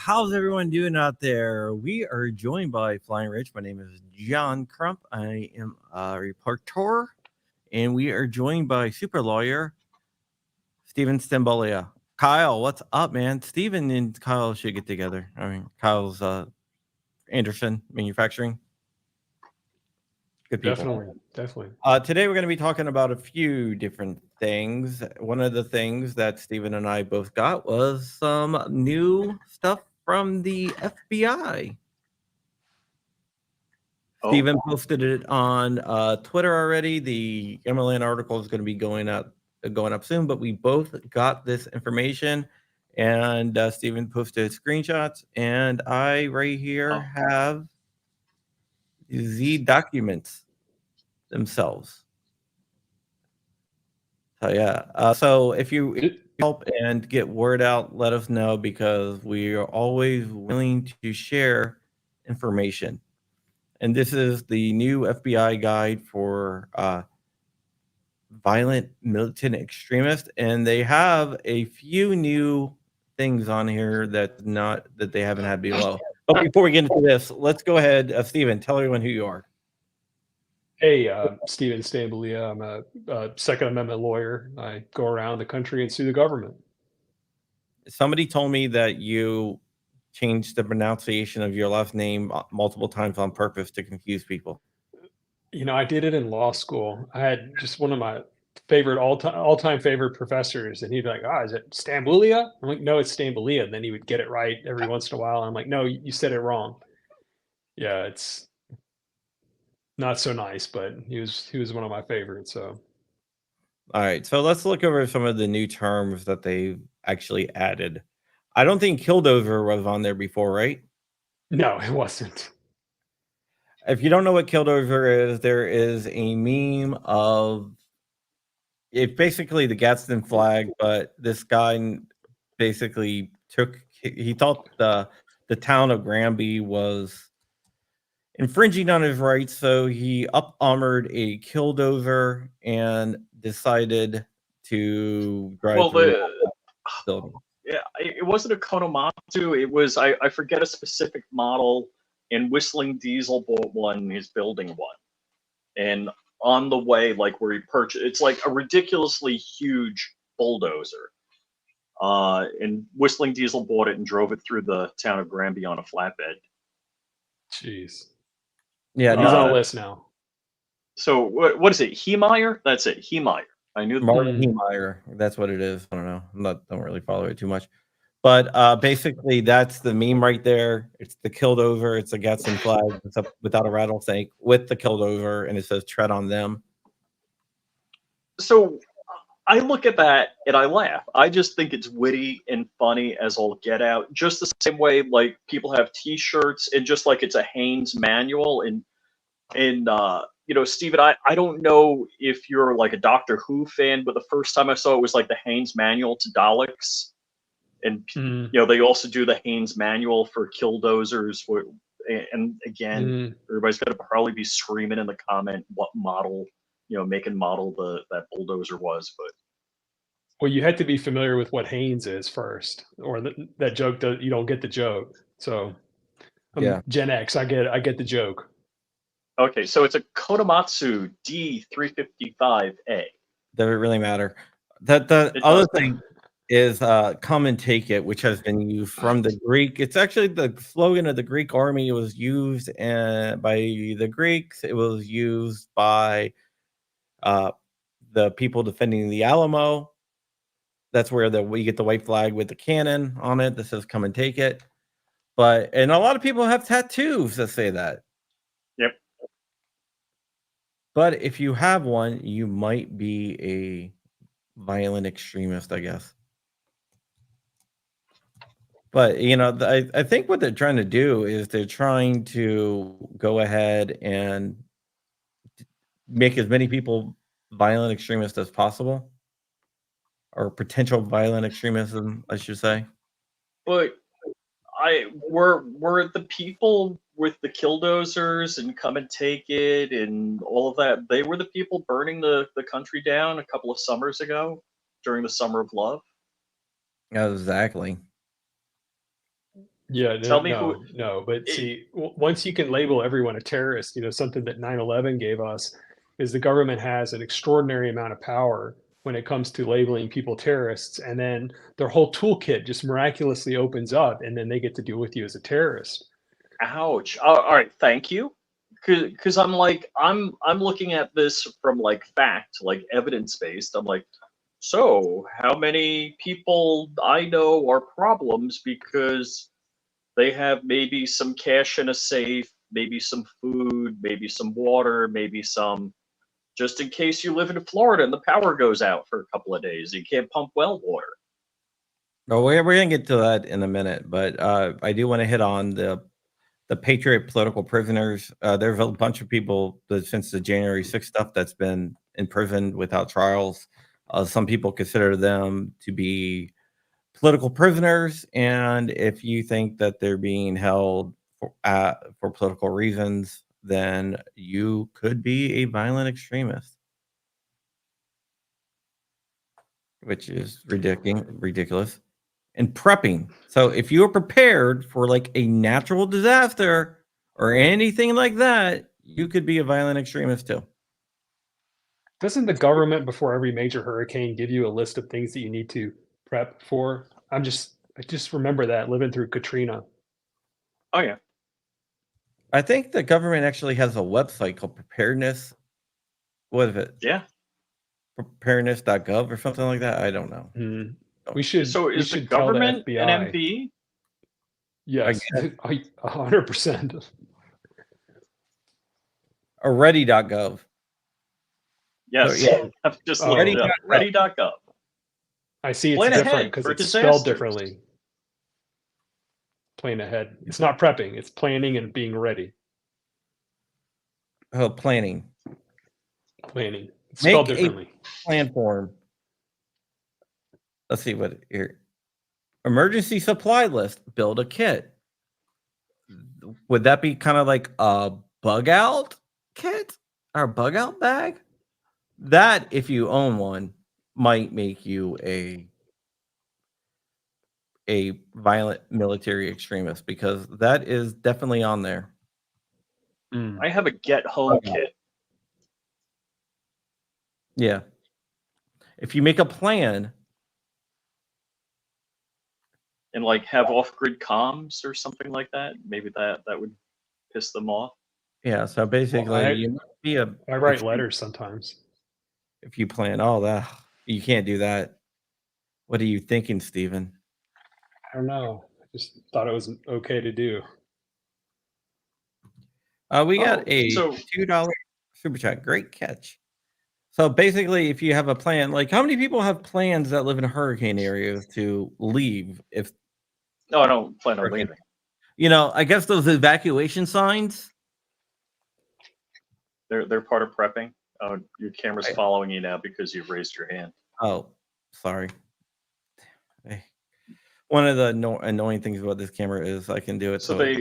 How's everyone doing out there? We are joined by Flying Rich. My name is John Crump. I am a reporter, and we are joined by super lawyer Steven Stambolia. Kyle, what's up, man? Steven and Kyle should get together. I mean, Kyle's Anderson Manufacturing. Good people. Definitely. Today we're going to be talking about a few different things. One of the things that Steven and I both got was some new stuff from the FBI. Steven posted it on Twitter already. The MLN article is going to be going up soon, but we both got this information, and Steven posted screenshots, and I right here have the documents themselves. So yeah, so if you help and get word out, let us know, because we are always willing to share information. And this is the new FBI guide for violent militant extremists, and they have a few new things on here that they haven't had below. But before we get into this, let's go ahead. Steven, tell everyone who you are. Hey, Steven Stambolia. I'm a Second Amendment lawyer. I go around the country and sue the government. Somebody told me that you changed the pronunciation of your last name multiple times on purpose to confuse people. You know, I did it in law school. I had just one of my favorite all-time favorite professors, and he'd be like, is it Stambolia? I'm like, no, it's Stambolia. And then he would get it right every once in a while. And I'm like, no, you said it wrong. Yeah, it's not so nice, but he was one of my favorites. So, all right, so let's look over some of the new terms that they actually added. I don't think Killdozer was on there before, right? No, it wasn't. If you don't know what Killdozer is, there is a meme of it's basically the Gatson Flag, but this guy basically he thought the town of Granby was infringing on his rights, so he up-armored a Killdozer and decided to drive through the building. Yeah, it wasn't a Konomatsu. It was, I forget a specific model, and Whistling Diesel bought one, he's building one. And on the way, like where he purchased, it's like a ridiculously huge bulldozer. And Whistling Diesel bought it and drove it through the town of Granby on a flatbed. Jeez. Yeah, he's on a list now. So what is it? Heemeyer? That's it. Heemeyer. I knew Martin Heemeyer. That's what it is. I don't know. Don't really follow it too much. But basically, that's the meme right there. It's the Killdozer. It's a Gatson Flag. It's up without a rattlesnake with the Killdozer, and it says "Tread on them." So I look at that and I laugh. I just think it's witty and funny as all get out. Just the same way like people have T-shirts and just like it's a Haynes manual. And you know, Steven, I don't know if you're like a Doctor Who fan, but the first time I saw it was like the Haynes manual to Daleks. And, you know, they also do the Haynes manual for Killdozers. And again, everybody's going to probably be screaming in the comment what model, you know, make and model that bulldozer was. But well, you had to be familiar with what Haynes is first, or that joke, you don't get the joke. So yeah, Gen X, I get the joke. Okay, so it's a Kodomatsu D355A. Does it really matter? The It other does. thing is come and take it, which has been used from the Greek. It's actually the slogan of the Greek army. It was used by the Greeks. It was used by the people defending the Alamo. That's where we get the white flag with the cannon on it that says come and take it. And a lot of people have tattoos that say that. Yep. But if you have one, you might be a violent extremist, I guess. But I think what they're trying to do is they're trying to go ahead and make as many people violent extremists as possible, or potential violent extremism, I should say. But were the people with the killdozers and come and take it and all of that, they were the people burning the country down a couple of summers ago during the Summer of Love? Exactly. Yeah, Tell me who. no. But It, see, once you can label everyone a terrorist, something that 9/11 gave us is the government has an extraordinary amount of power when it comes to labeling people terrorists, and then their whole toolkit just miraculously opens up, and then they get to deal with you as a terrorist. ouch. All right, thank you. Because I'm like I'm looking at this from like fact, like evidence based. I'm like, so how many people I know are problems because they have maybe some cash in a safe, maybe some food, maybe some water, maybe some, just in case you live in Florida and the power goes out for a couple of days, you can't pump well water. Oh, we're gonna get to that in a minute, but I do want to hit on the Patriot political prisoners. There's a bunch of people that since the January 6th stuff that's been imprisoned without trials. Some people consider them to be political prisoners, and if you think that they're being held for political reasons, then you could be a violent extremist, which is ridiculous. And prepping. So if you are prepared for like a natural disaster or anything like that, you could be a violent extremist too. Doesn't the government before every major hurricane give you a list of things that you need to prep for? I just remember that living through Katrina. Oh yeah, I think the government actually has a website called preparedness. What is it? yeah. Preparedness.gov or something like that. I don't know. Hmm. Oh, We should So we is the should tell the government an FBI. MV? Yes, guess. 100%. Or ready.gov. Yes. yeah. I've just Oh. looked it up. Ready.gov. Ready.gov. I see it's Plan different ahead because for it's spelled disasters. differently. Plan ahead. It's not prepping, it's planning and being ready. Oh, planning. Planning. It's spelled Make a differently. plan form. Let's see what here. Emergency supply list. Build a kit. Would that be kind of like a bug out kit or a bug out bag? That, if you own one, might make you a violent military extremist, because that is definitely on there. Mm. I have a get home kit. Yeah. If you make a plan, And like have off grid comms or something like that. Maybe that would piss them off. yeah. So basically, Well, you might be a I write extremist letters sometimes. if you plan. Oh, that you can't do that. What are you thinking, Steven? I don't know. I just thought it was okay to do. We got a so $2 super chat. Great catch. So basically, if you have a plan, like how many people have plans that live in hurricane areas to leave? If no, I don't plan on hurricane, leaving. I guess those evacuation signs. They're part of prepping. Oh, your camera's Right. following you now because you've raised your hand. Oh, sorry. One of the annoying things about this camera is I can do it. So they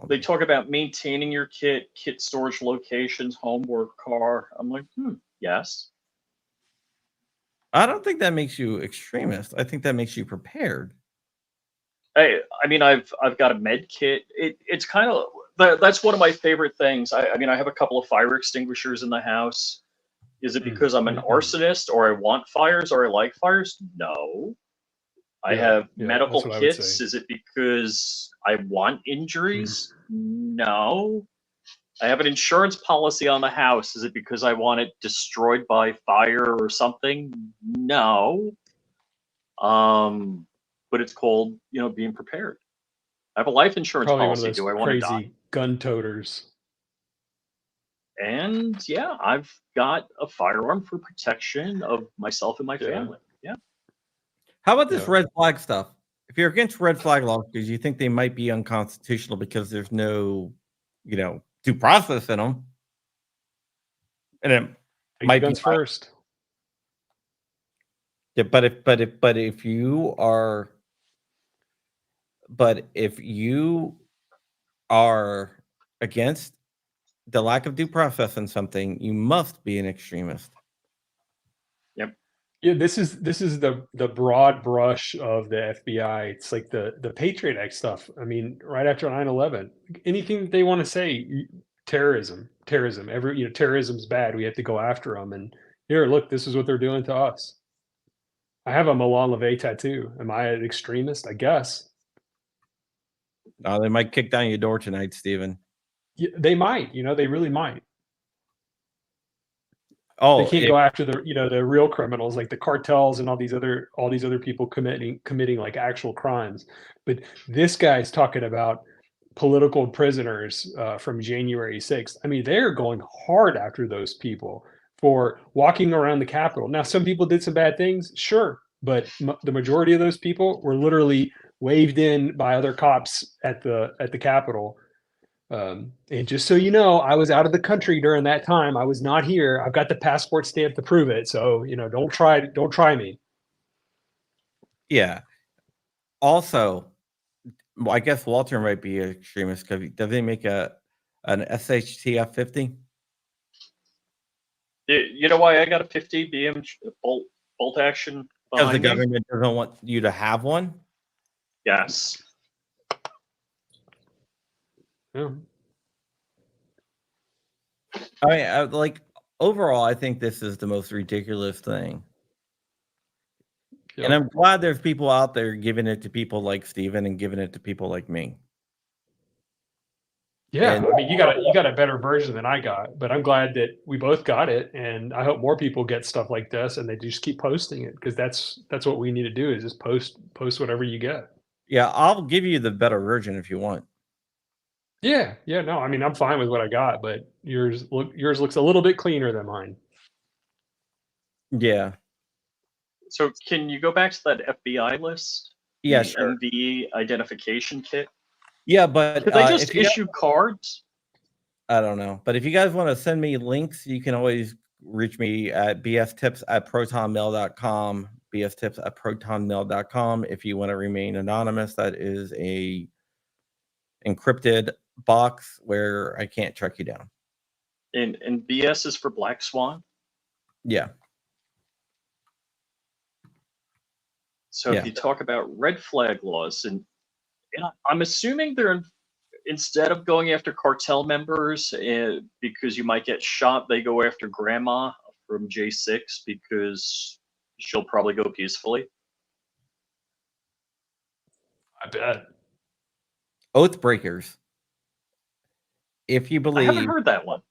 they talk about maintaining your kit storage locations, homework, car. I'm like, yes. I don't think that makes you extremist. I think that makes you prepared. I mean, I've got a med kit. It's kind of that's one of my favorite things. I mean, I have a couple of fire extinguishers in the house. Is it because I'm an arsonist, or I want fires, or I like fires? No. I have medical that's what I would kits. say. Is it because I want injuries? No. I have an insurance policy on the house. Is it because I want it destroyed by fire or something? No. But it's called, being prepared. I have a life insurance Probably one of policy. those Do I want to die? crazy gun toters. And yeah, I've got a firearm for protection of myself and my family. Yeah. How about this red flag stuff? If you're against red flag laws because you think they might be unconstitutional because there's no, due process in them, and it might be guns first. Yeah, but if you are against the lack of due process in something, you must be an extremist. Yep. Yeah, this is the broad brush of the FBI. It's like the Patriot Act stuff. I mean, right after 9/11, anything that they want to say, terrorism. Terrorism's bad. We have to go after them. And here, look, this is what they're doing to us. I have a Milan LeVay tattoo. Am I an extremist? I guess. They might kick down your door tonight, Stephen. Yeah, they might. They really might. Oh, they can't go after the real criminals, like the cartels and all these other people committing like actual crimes. But this guy's talking about political prisoners from January 6th. I mean, they're going hard after those people for walking around the Capitol. Now, some people did some bad things, sure, but the majority of those people were literally waved in by other cops at the Capitol. And just so you know, I was out of the country during that time. I was not here. I've got the passport stamp to prove it. So, don't try me. Yeah. Also, I guess Walter might be an extremist because does he make an SHTF 50? You know why I got a 50 BM bolt action? Because the government doesn't want you to have one? Yes. Yeah. I mean, overall, I think this is the most ridiculous thing. Yep. And I'm glad there's people out there giving it to people like Steven and giving it to people like me. Yeah, I mean, you got a better version than I got, but I'm glad that we both got it, and I hope more people get stuff like this, and they just keep posting it, because that's what we need to do, is just post whatever you get. Yeah, I'll give you the better version if you want. Yeah, no, I mean, I'm fine with what I got, but yours looks a little bit cleaner than mine. Yeah. So can you go back to that FBI list? Yeah, sure. NVE identification kit. Yeah, but could they just issue cards? I don't know, but if you guys want to send me links, you can always reach me at bstips@protonmail.com. bstips@protonmail.com. If you want to remain anonymous, that is a encrypted box where I can't track you down. And BS is for Black Swan? Yeah. So if you talk about red flag laws, and I'm assuming they're, instead of going after cartel members because you might get shot, they go after grandma from J6 because she'll probably go peacefully. I bet. Oath breakers. If you believe, I haven't heard that one.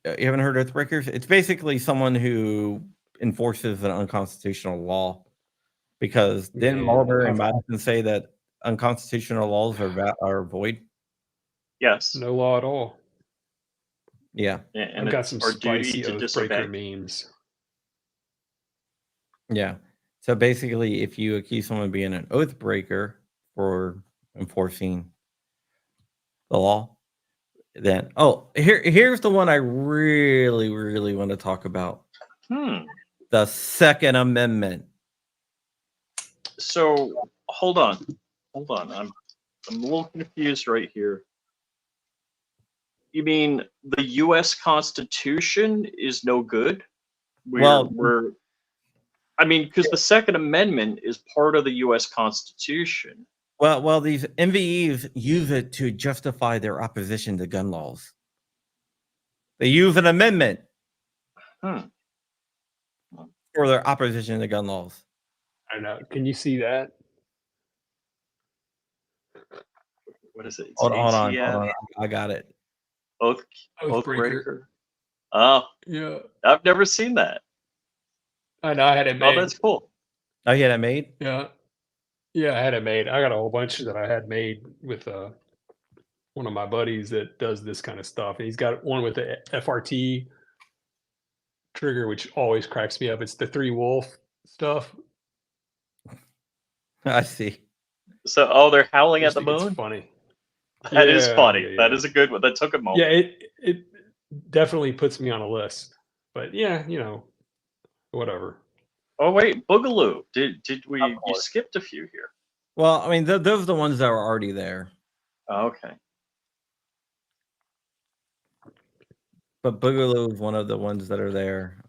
You haven't heard oath breakers? It's basically someone who enforces an unconstitutional law. Because didn't Mulder and Madison say that unconstitutional laws are void? Yes. No law at all. Yeah. And I've got some spicy oath breaker memes. Yeah. So basically, if you accuse someone of being an oath breaker for enforcing the law, then here's the one I really, really want to talk about. The Second Amendment. So hold on. I'm a little confused right here. You mean the U.S. Constitution is no good? Because the Second Amendment is part of the U.S. Constitution. Well, these NVEs use it to justify their opposition to gun laws. They use an amendment. for their opposition to gun laws. I know. Can you see that? What is it? It's Hold on. ATF, I got it. Oathbreaker. Oathbreaker. Oh, Yeah. I've never seen that. I know. I had it Oh, made. that's cool. Oh, yeah, that made? Yeah. Yeah, I had it made. I got a whole bunch that I had made with one of my buddies that does this kind of stuff. And he's got one with the FRT trigger, which always cracks me up. It's the 3 wolf stuff. I see. So, oh, they're howling I at just the think it's moon. funny. That is Yeah, funny. yeah, That yeah. is a good one. That took a moment. Yeah, it definitely puts me on a list. But yeah, whatever. Oh wait, Boogaloo. Did we? Of You course. skipped a few here. Well, I mean, those are the ones that were already there. Oh, okay. But Boogaloo is one of the ones that are there.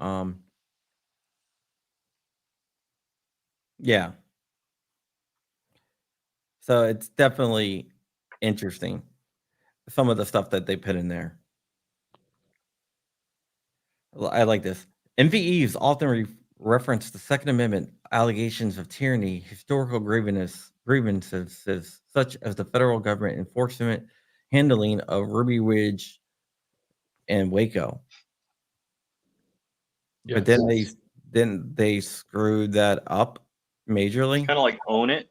Yeah. So it's definitely interesting. Some of the stuff that they put in there. I like this. MVEs often reference the Second Amendment allegations of tyranny, historical grievances such as the federal government enforcement handling of Ruby Ridge and Waco. But then they screwed that up majorly. Kind of like own it.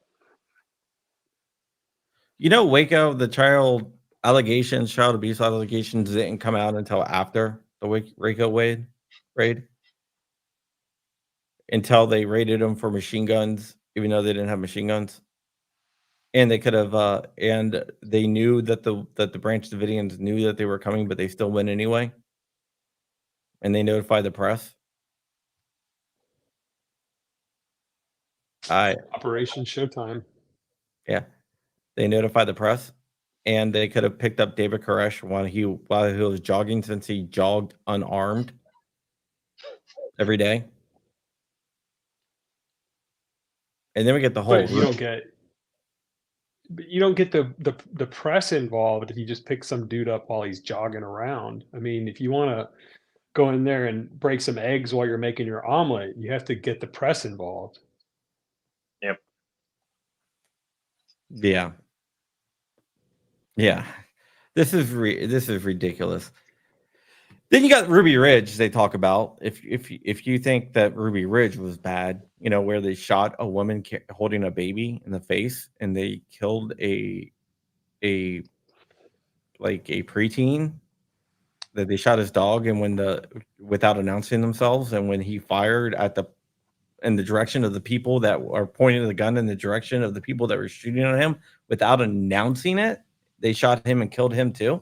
You know, Waco, the child abuse allegations didn't come out until after the Waco raid. Until they raided them for machine guns, even though they didn't have machine guns. And they could have, and they knew that the Branch Davidians knew that they were coming, but they still went anyway. And they notified the press. Operation Showtime. Yeah, they notified the press, and they could have picked up David Koresh while he was jogging, since he jogged unarmed every day. And then we get the whole. But you don't get the press involved if you just pick some dude up while he's jogging around. I mean, if you want to go in there and break some eggs while you're making your omelet, you have to get the press involved. Yep. Yeah. Yeah. This is ridiculous. Then you got Ruby Ridge. They talk about if you think that Ruby Ridge was bad, where they shot a woman holding a baby in the face, and they killed a preteen, that they shot his dog, and without announcing themselves, and when he fired in the direction of the people that are pointing the gun in the direction of the people that were shooting on him without announcing it, they shot him and killed him too.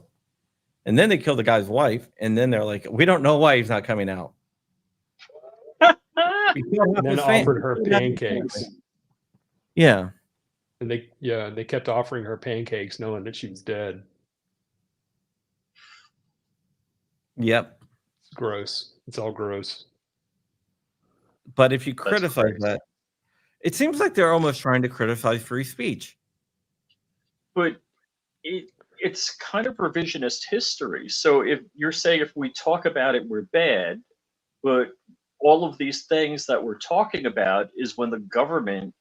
And then they killed the guy's wife, and then they're like, we don't know why he's not coming out. And then offered her pancakes. Yeah. And they kept offering her pancakes knowing that she was dead. Yep. It's gross. It's all gross. But if you criticize that, it seems like they're almost trying to criticize free speech. But it's kind of revisionist history. So if you're saying if we talk about it, we're bad, but all of these things that we're talking about is when the government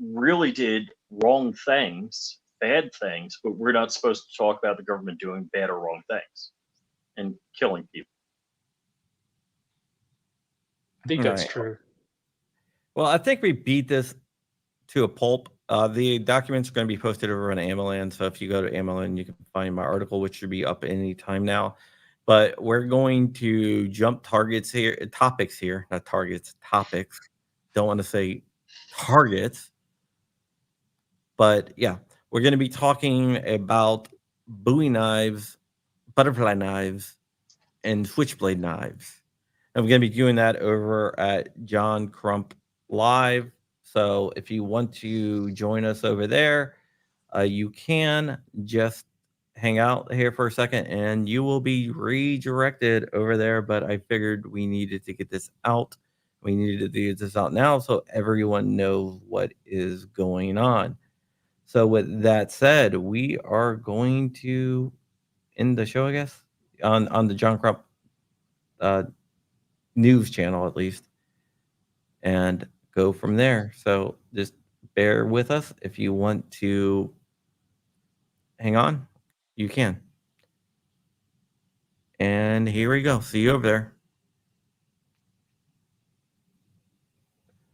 really did wrong things, bad things, but we're not supposed to talk about the government doing bad or wrong things and killing people. I think that's true. Well, I think we beat this to a pulp. The documents are going to be posted over on AMLN. So if you go to AMLN, you can find my article, which should be up any time now. But we're going to jump topics here. Not targets, topics. Don't want to say targets. But yeah, we're going to be talking about Bowie knives, butterfly knives, and switchblade knives. And we're going to be doing that over at John Crump Live. So if you want to join us over there, you can just hang out here for a second and you will be redirected over there. But I figured we needed to get this out. We needed to get this out now so everyone knows what is going on. So with that said, we are going to end the show, I guess, on the John Crump news channel, at least. and go from there. So just bear with us. If you want to hang on, you can. And here we go. See you over there.